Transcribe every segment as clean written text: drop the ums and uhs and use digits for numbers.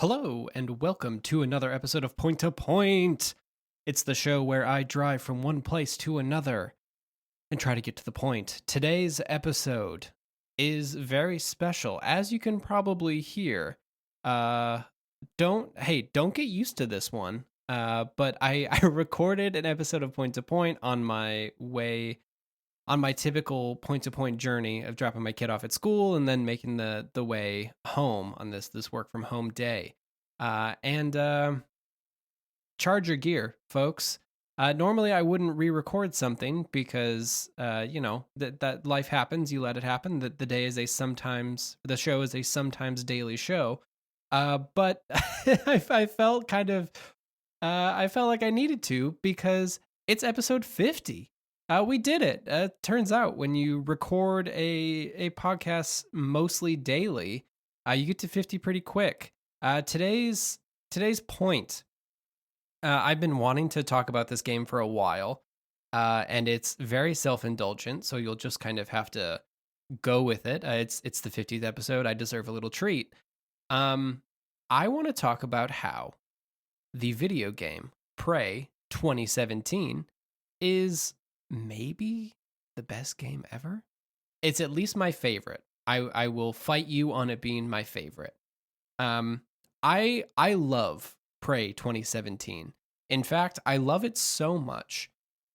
Hello, and welcome to another episode of Point to Point. It's the show where I drive from one place to another and try to get to the point. Today's episode is very special, as you can probably hear. Uh, don't get used to this one. But I recorded an episode of Point to Point on my way on my typical point to point journey of dropping my kid off at school and then making the way home on this work from home day. And Charge your gear, folks. Normally, I wouldn't re-record something because that life happens. You let it happen. That the show is a sometimes daily show. But I felt I felt like I needed to because it's episode 50. We did it. Turns out when you record a podcast mostly daily, you get to 50 pretty quick. Today's point. I've been wanting to talk about this game for a while, and it's very self-indulgent. So you'll just kind of have to go with it. It's the 50th episode. I deserve a little treat. Um, I want to talk about how the video game Prey 2017 is maybe the best game ever. It's at least my favorite. I will fight you on it being my favorite. Um, I love Prey 2017. In fact, I love it so much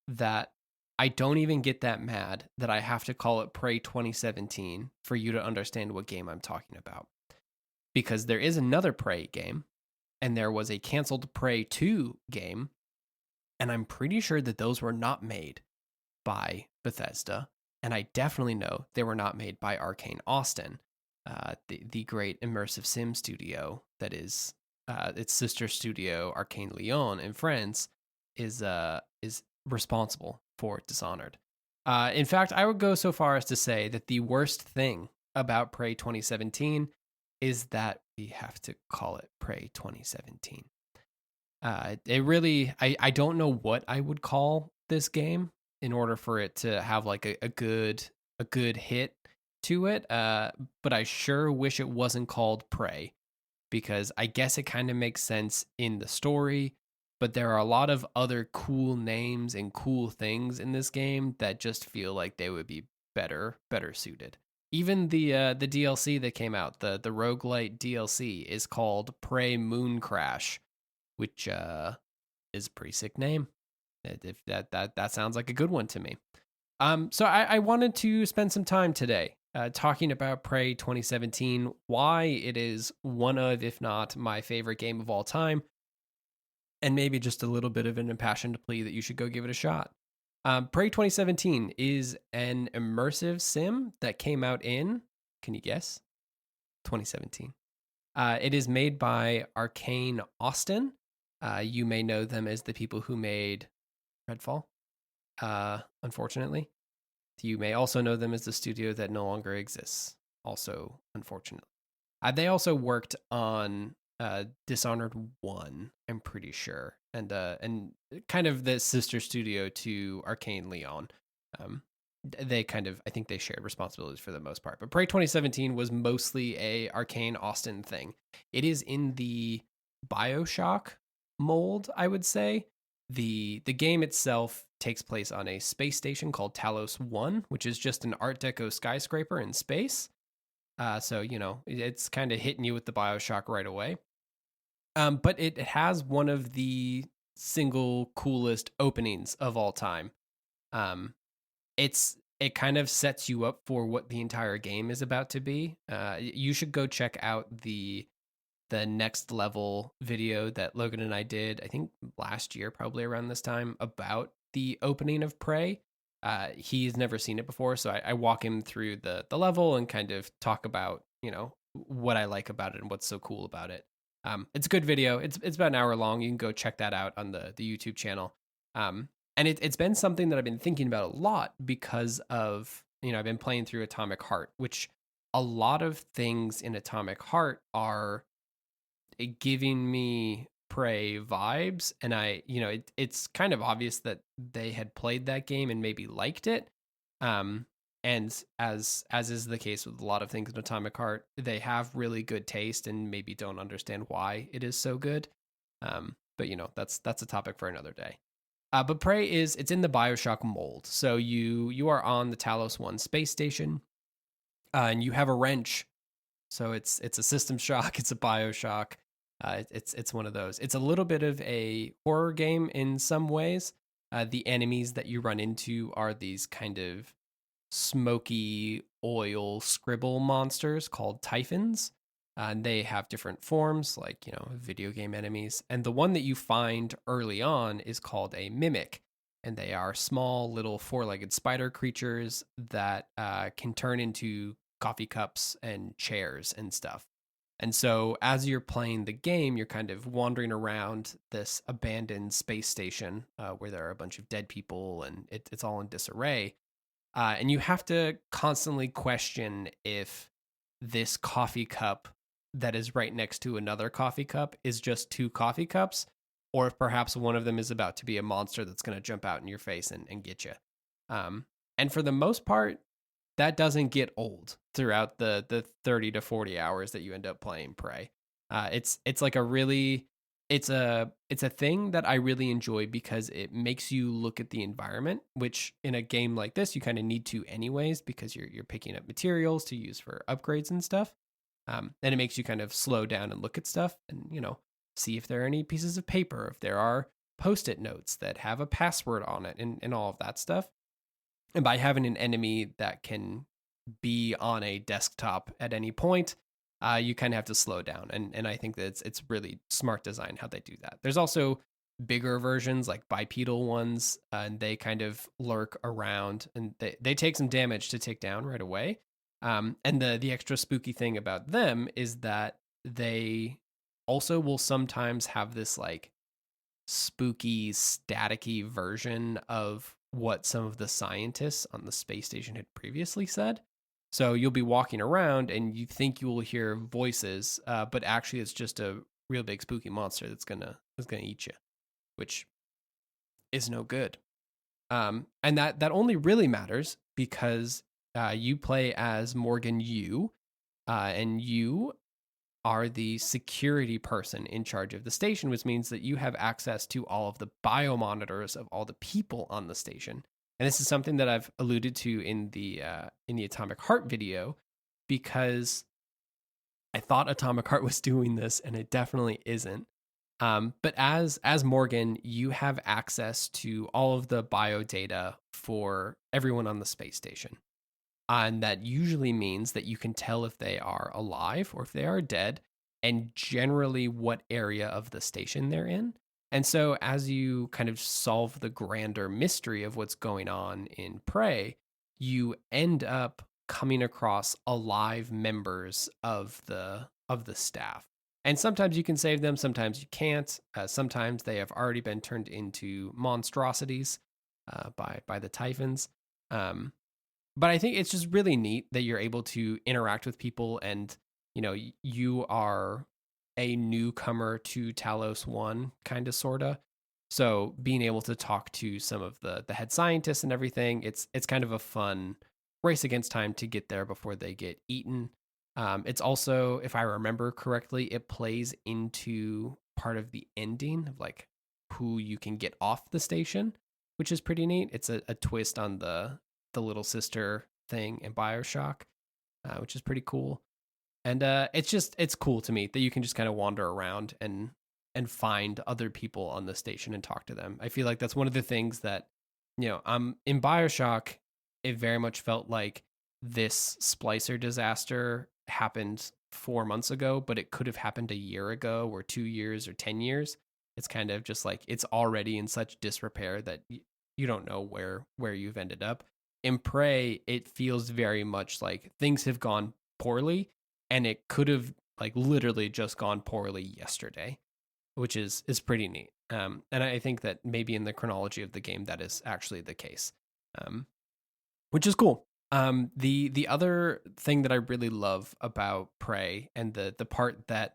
that I don't even get that mad that I have to call it Prey 2017 for you to understand what game I'm talking about. Because there is another Prey game, and there was a canceled Prey 2 game, and I'm pretty sure that those were not made by Bethesda, and I definitely know they were not made by Arcane Austin, the great immersive sim studio that is its sister studio, Arcane Lyon in France, is responsible for Dishonored. In fact, I would go so far as to say that the worst thing about Prey 2017 is that we have to call it Prey 2017. It really, I don't know what I would call this game in order for it to have like a good hit to it. But I sure wish it wasn't called Prey because I guess it kind of makes sense in the story. But there are a lot of other cool names and cool things in this game that just feel like they would be better suited. Even the DLC that came out, the roguelite DLC, is called Prey Moon Crash, which is a pretty sick name. If that sounds like a good one to me. So I wanted to spend some time today talking about Prey 2017, why it is one of, if not my favorite game of all time, and maybe just a little bit of an impassioned plea that you should go give it a shot. Prey 2017 is an immersive sim that came out in, can you guess? 2017. It is made by Arcane Austin. You may know them as the people who made Redfall, unfortunately. You may also know them as the studio that no longer exists, also, unfortunately. They also worked on Dishonored 1, I'm pretty sure, and kind of the sister studio to Arcane Lyon. They kind of, I think they shared responsibilities for the most part. But Prey 2017 was mostly a Arcane Austin thing. It is in the BioShock mold, I would say. The game itself takes place on a space station called Talos 1, which is just an Art Deco skyscraper in space. So, it's kind of hitting you with the BioShock right away. But it has one of the single coolest openings of all time. It kind of sets you up for what the entire game is about to be. You should go check out the next level video that Logan and I did, I think last year, probably around this time, about the opening of Prey. He's never seen it before, so I walk him through the level and kind of talk about, what I like about it and what's so cool about it. It's a good video. It's about an hour long. You can go check that out on the YouTube channel. And it's been something that I've been thinking about a lot because of, I've been playing through Atomic Heart, which a lot of things in Atomic Heart are giving me Prey vibes, and it's kind of obvious that they had played that game and maybe liked it. And as is the case with a lot of things in Atomic Heart, they have really good taste and maybe don't understand why it is so good. But that's a topic for another day. But Prey it's in the BioShock mold. So you are on the Talos One space station, and you have a wrench. So it's a system shock. It's a BioShock. It's one of those. It's a little bit of a horror game in some ways. The enemies that you run into are these kind of smoky oil scribble monsters called Typhons. And they have different forms, like, video game enemies. And the one that you find early on is called a mimic. And they are small, little four-legged spider creatures that can turn into coffee cups and chairs and stuff. And so as you're playing the game, you're kind of wandering around this abandoned space station where there are a bunch of dead people, and it's all in disarray. And you have to constantly question if this coffee cup that is right next to another coffee cup is just two coffee cups, or if perhaps one of them is about to be a monster that's going to jump out in your face and get you. And for the most part, that doesn't get old throughout the 30 to 40 hours that you end up playing Prey. It's like a really it's a thing that I really enjoy because it makes you look at the environment, which in a game like this you kind of need to anyways, because you're picking up materials to use for upgrades and stuff. And it makes you kind of slow down and look at stuff and, see if there are any pieces of paper, if there are Post-it notes that have a password on it and all of that stuff. And by having an enemy that can be on a desktop at any point, you kind of have to slow down. And I think that it's really smart design how they do that. There's also bigger versions like bipedal ones, and they kind of lurk around, and they take some damage to take down right away. And the extra spooky thing about them is that they also will sometimes have this like spooky, staticky version of what some of the scientists on the space station had previously said. So you'll be walking around and you think you will hear voices, but actually it's just a real big spooky monster that's gonna eat you, which is no good. And that only really matters because you play as Morgan Yu, and you are the security person in charge of the station, which means that you have access to all of the biomonitors of all the people on the station. And this is something that I've alluded to in the Atomic Heart video, because I thought Atomic Heart was doing this, and it definitely isn't. But as Morgan, you have access to all of the bio data for everyone on the space station. And that usually means that you can tell if they are alive or if they are dead, and generally what area of the station they're in. And so as you kind of solve the grander mystery of what's going on in Prey, you end up coming across alive members of the staff. And sometimes you can save them, sometimes you can't. Sometimes they have already been turned into monstrosities by the Typhons. But I think it's just really neat that you're able to interact with people, and you are a newcomer to Talos One, kind of, sorta. So being able to talk to some of the head scientists and everything, it's kind of a fun race against time to get there before they get eaten. It's also, if I remember correctly, it plays into part of the ending of like who you can get off the station, which is pretty neat. It's a twist on the little sister thing in BioShock, which is pretty cool. And it's cool to me that you can just kind of wander around and find other people on the station and talk to them. I feel like that's one of the things that, in BioShock, it very much felt like this splicer disaster happened 4 months ago, but it could have happened a year ago or 2 years or 10 years. It's kind of just like it's already in such disrepair that you don't know where you've ended up. In Prey, it feels very much like things have gone poorly, and it could have like literally just gone poorly yesterday, which is pretty neat. And I think that maybe in the chronology of the game, that is actually the case, which is cool. The other thing that I really love about Prey, and the part that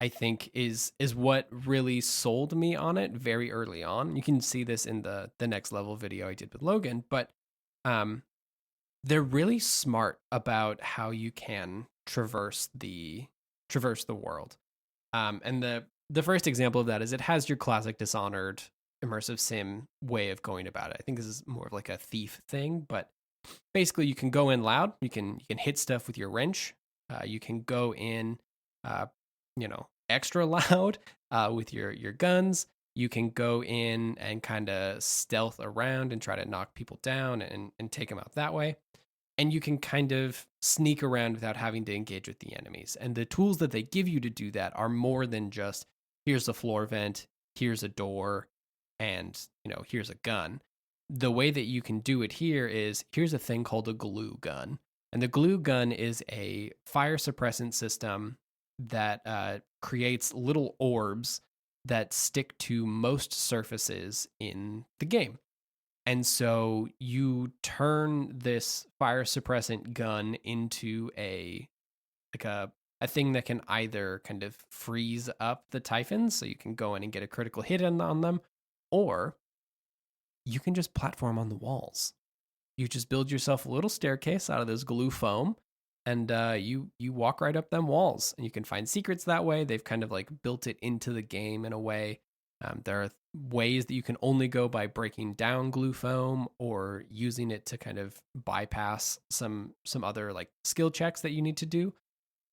I think is what really sold me on it very early on. You can see this in the next level video I did with Logan, but they're really smart about how you can traverse the world. And the first example of that is it has your classic Dishonored immersive sim way of going about it. I think this is more of like a thief thing, but basically you can go in loud, you can hit stuff with your wrench, you can go in, uh, extra loud with your guns. You can go in and kind of stealth around and try to knock people down and take them out that way. And you can kind of sneak around without having to engage with the enemies. And the tools that they give you to do that are more than just here's a floor vent, here's a door, and here's a gun. The way that you can do it here is here's a thing called a glue gun. And the glue gun is a fire suppressant system that creates little orbs that stick to most surfaces in the game. And so you turn this fire suppressant gun into a thing that can either kind of freeze up the Typhons, so you can go in and get a critical hit on them, or you can just platform on the walls. You just build yourself a little staircase out of this glue foam, and you walk right up them walls, and you can find secrets that way. They've kind of like built it into the game in a way. There are ways that you can only go by breaking down glue foam or using it to kind of bypass some other like skill checks that you need to do.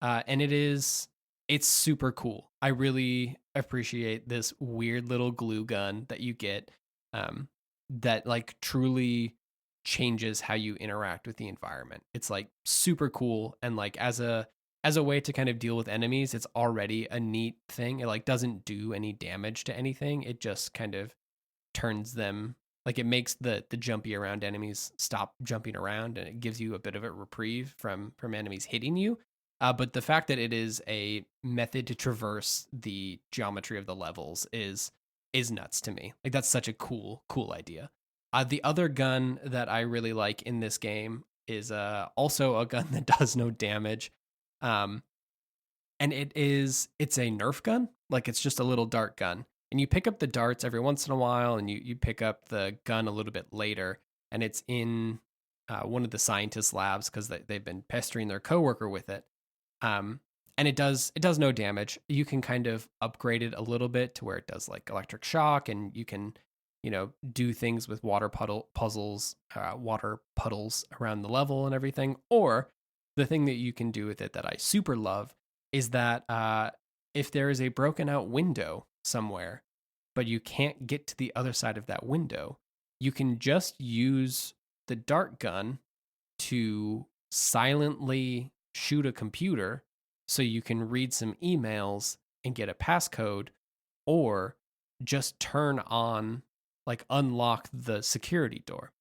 And it's super cool. I really appreciate this weird little glue gun that you get, that like truly changes how you interact with the environment. It's like super cool, and like as a way to kind of deal with enemies, it's already a neat thing. It like doesn't do any damage to anything. It just kind of turns them, like it makes the jumpy around enemies stop jumping around, and it gives you a bit of a reprieve from enemies hitting you. But the fact that it is a method to traverse the geometry of the levels is nuts to me. Like that's such a cool idea. The other gun that I really like in this game is also a gun that does no damage. Um, and it's a Nerf gun. Like it's just a little dart gun. And you pick up the darts every once in a while, and you pick up the gun a little bit later. And it's in one of the scientists' labs because they've been pestering their coworker with it. And it does no damage. You can kind of upgrade it a little bit to where it does like electric shock, and you can do things with water puddles around the level and everything. Or the thing that you can do with it that I super love is that if there is a broken out window somewhere, but you can't get to the other side of that window, you can just use the dart gun to silently shoot a computer so you can read some emails and get a passcode, or just turn on, like unlock the security door.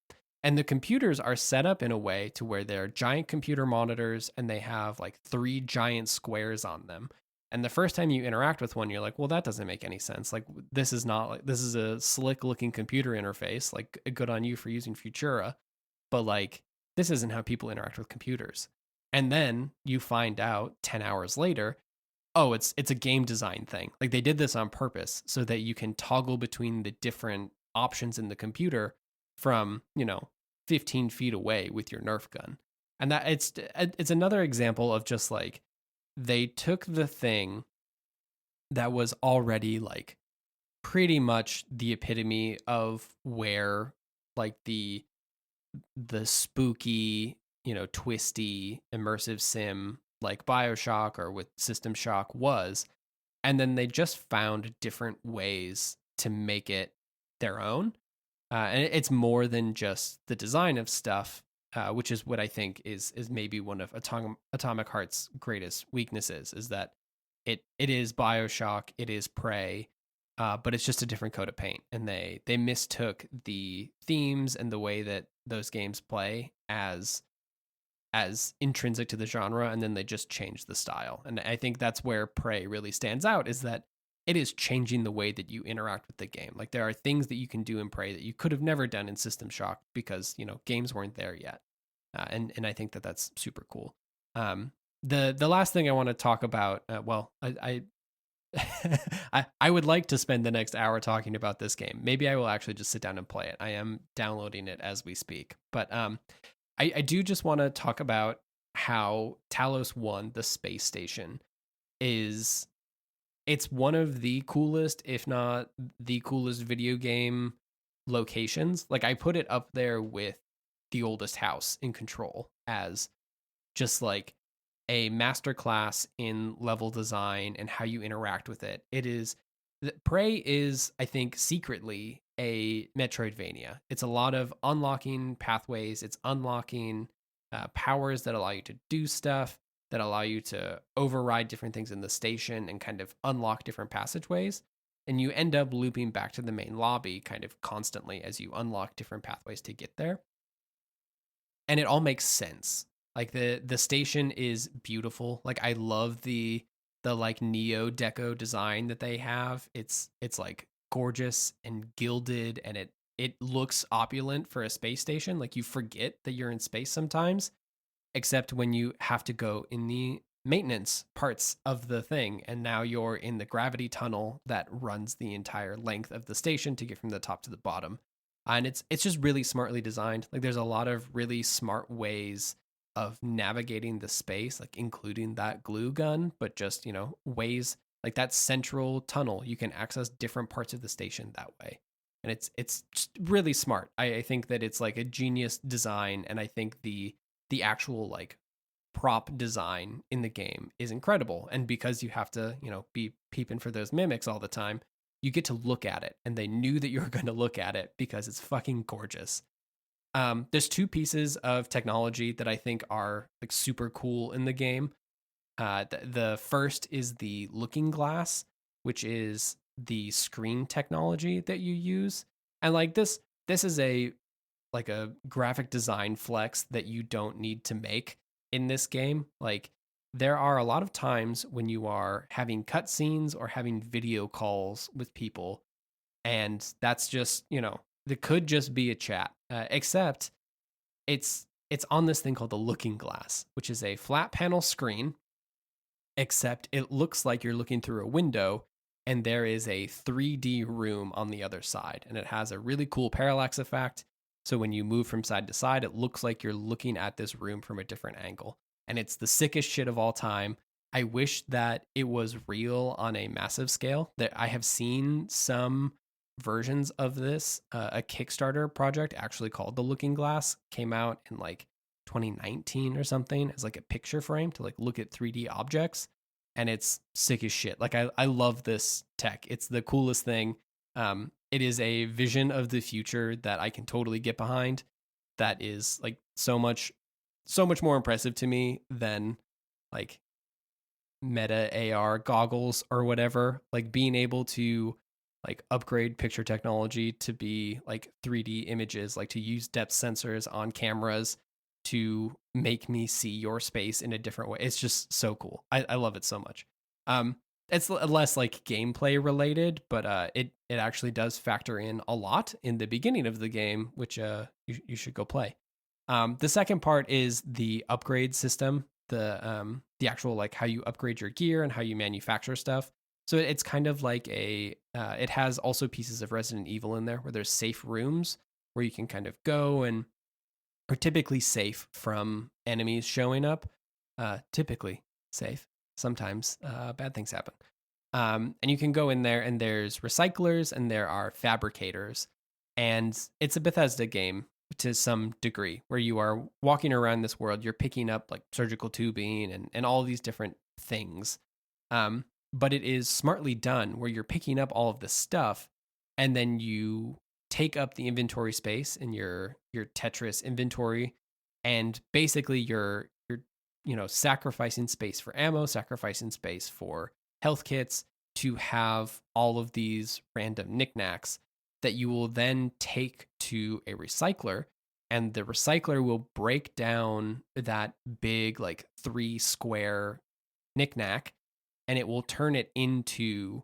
And the computers are set up in a way to where they're giant computer monitors, and they have like 3 giant squares on them. And the first time you interact with one, you're like, well, that doesn't make any sense. Like this is not like, this is a slick looking computer interface. Like good on you for using Futura, but like this isn't how people interact with computers. And then you find out 10 hours later, oh, it's a game design thing. Like they did this on purpose so that you can toggle between the different options in the computer from 15 feet away with your Nerf gun. And that it's another example of just like they took the thing that was already like pretty much the epitome of where like the spooky, twisty immersive sim like BioShock or with System Shock was, and then they just found different ways to make it their own. And it's more than just the design of stuff, which is what I think is maybe one of Atomic Heart's greatest weaknesses, is that it is BioShock, it is Prey, but it's just a different coat of paint, and they mistook the themes and the way that those games play as intrinsic to the genre, and then they just changed the style. And I think that's where Prey really stands out, is that it is changing the way that you interact with the game. Like there are things that you can do in Prey that you could have never done in System Shock because games weren't there yet, and I think that that's super cool. The last thing I want to talk about, I would like to spend the next hour talking about this game. Maybe I will actually just sit down and play it. I am downloading it as we speak, but I do just want to talk about how Talos 1, the space station, is it's one of the coolest, if not the coolest video game locations. Like I put it up there with the oldest house in Control as just like a masterclass in level design and how you interact with it. It is Prey is, I think, secretly a Metroidvania. It's a lot of unlocking pathways. It's unlocking powers that allow you to do stuff, that allow you to override different things in the station and kind of unlock different passageways. And you end up looping back to the main lobby kind of constantly as you unlock different pathways to get there. And it all makes sense. Like the station is beautiful. Like I love the like neo deco design that they have. It's like gorgeous and gilded, and it looks opulent for a space station. Like you forget that you're in space sometimes, except when you have to go in the maintenance parts of the thing, and now you're in the gravity tunnel that runs the entire length of the station to get from the top to the bottom. And it's just really smartly designed. Like there's a lot of really smart ways of navigating the space, like including that glue gun, but just, ways like that central tunnel, you can access different parts of the station that way. And it's just really smart. I think that it's like a genius design, and I think the actual like prop design in the game is incredible. And because you have to, be peeping for those mimics all the time, you get to look at it, and they knew that you were going to look at it because it's fucking gorgeous. There's two pieces of technology that I think are like super cool in the game. The first is the looking glass, which is the screen technology that you use. And like this is a like a graphic design flex that you don't need to make in this game. Like there are a lot of times when you are having cutscenes or having video calls with people, and that's just, that could just be a chat. Except it's on this thing called the looking glass, which is a flat panel screen, except it looks like you're looking through a window and there is a 3D room on the other side, and it has a really cool parallax effect. So when you move from side to side, it looks like you're looking at this room from a different angle. And it's the sickest shit of all time. I wish that it was real on a massive scale. That I have seen some versions of this. A Kickstarter project actually called The Looking Glass came out in like 2019 or something as like a picture frame to like look at 3D objects. And it's sick as shit. Like I love this tech. It's the coolest thing. It is a vision of the future that I can totally get behind. That is like so much more impressive to me than like meta AR goggles or whatever. Like being able to like upgrade picture technology to be like 3D images, like to use depth sensors on cameras to make me see your space in a different way. It's just so cool. I love it so much. It's less like gameplay related, but it actually does factor in a lot in the beginning of the game, which you should go play. The second part is the upgrade system, the actual like how you upgrade your gear and how you manufacture stuff. So it's kind of like it has also pieces of Resident Evil in there where there's safe rooms where you can kind of go and are typically safe from enemies showing up. Typically safe. Sometimes bad things happen. And you can go in there, and there's recyclers and there are fabricators. And it's a Bethesda game to some degree where you are walking around this world. You're picking up like surgical tubing and all these different things. But it is smartly done where you're picking up all of this stuff, and then you take up the inventory space in your Tetris inventory, and basically you're sacrificing space for ammo, sacrificing space for health kits to have all of these random knickknacks that you will then take to a recycler, and the recycler will break down that big like 3 square knickknack, and it will turn it into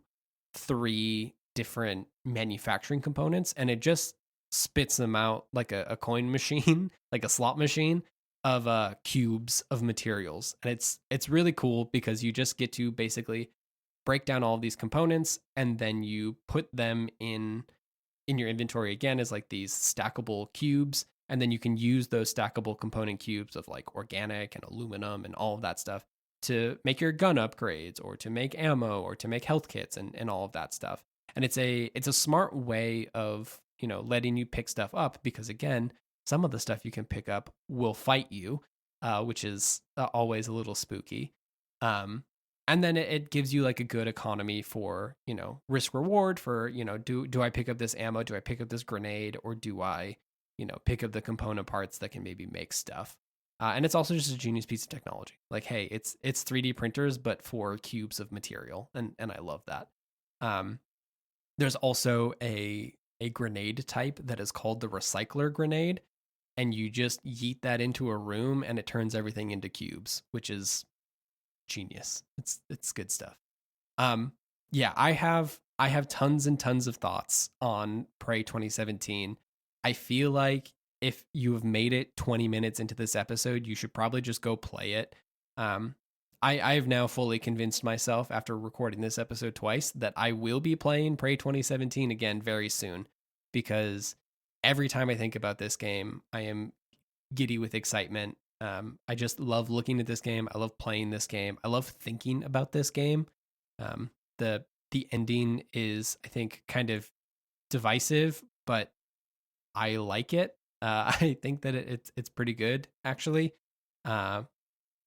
3 different manufacturing components, and it just spits them out like a coin machine, like a slot machine of cubes of materials. And it's really cool because you just get to basically break down all of these components, and then you put them in your inventory again as like these stackable cubes, And then you can use those stackable component cubes of like organic and aluminum and all of that stuff to make your gun upgrades or to make ammo or to make health kits and all of that stuff. And it's a smart way of, letting you pick stuff up because again, some of the stuff you can pick up will fight you, which is always a little spooky. And then it gives you like a good economy for, risk reward for, do I pick up this ammo? Do I pick up this grenade? Or do I, pick up the component parts that can maybe make stuff? And it's also just a genius piece of technology. Like, hey, it's 3D printers, but for cubes of material. And I love that. There's also a grenade type that is called the recycler grenade. And you just yeet that into a room and it turns everything into cubes, which is genius. It's good stuff. Yeah, I have tons and tons of thoughts on Prey 2017. I feel like if you have made it 20 minutes into this episode, you should probably just go play it. I have now fully convinced myself after recording this episode twice that I will be playing Prey 2017 again very soon because every time I think about this game, I am giddy with excitement. I just love looking at this game. I love playing this game. I love thinking about this game. The ending is, I think, kind of divisive, but I like it. I think that it's pretty good actually.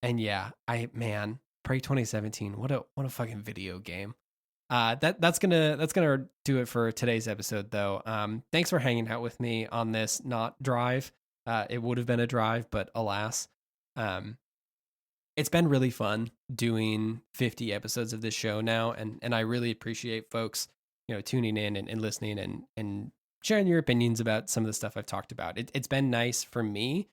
And yeah, Prey 2017. What a fucking video game. That's gonna do it for today's episode though. Thanks for hanging out with me on this not drive. It would have been a drive, but alas. It's been really fun doing 50 episodes of this show now, and I really appreciate folks, tuning in and listening and sharing your opinions about some of the stuff I've talked about. It's been nice for me,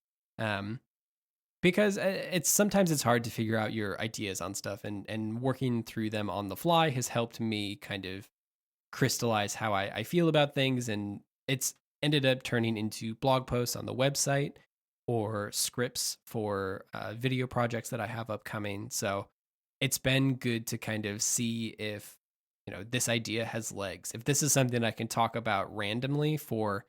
because sometimes it's hard to figure out your ideas on stuff, and working through them on the fly has helped me kind of crystallize how I feel about things, and it's ended up turning into blog posts on the website or scripts for video projects that I have upcoming. So it's been good to kind of see if, this idea has legs. If this is something I can talk about randomly for,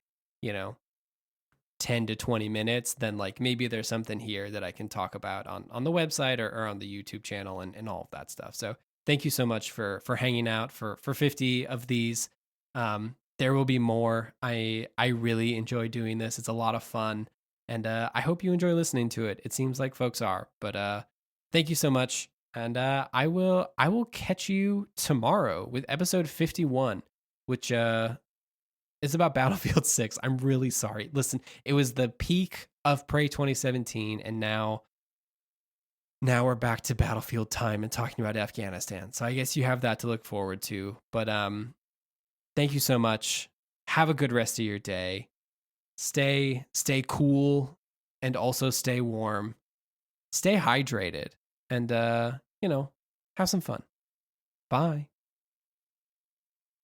10 to 20 minutes, then like maybe there's something here that I can talk about on the website or on the YouTube channel and all of that stuff. So thank you so much for hanging out for 50 of these. There will be more. I really enjoy doing this. It's a lot of fun. And I hope you enjoy listening to it. It seems like folks are. But thank you so much. And I will catch you tomorrow with episode 51, which is about Battlefield 6. I'm really sorry. Listen, it was the peak of Prey 2017, and now we're back to Battlefield time and talking about Afghanistan. So I guess you have that to look forward to. But thank you so much. Have a good rest of your day. Stay cool and also stay warm. Stay hydrated and have some fun. Bye.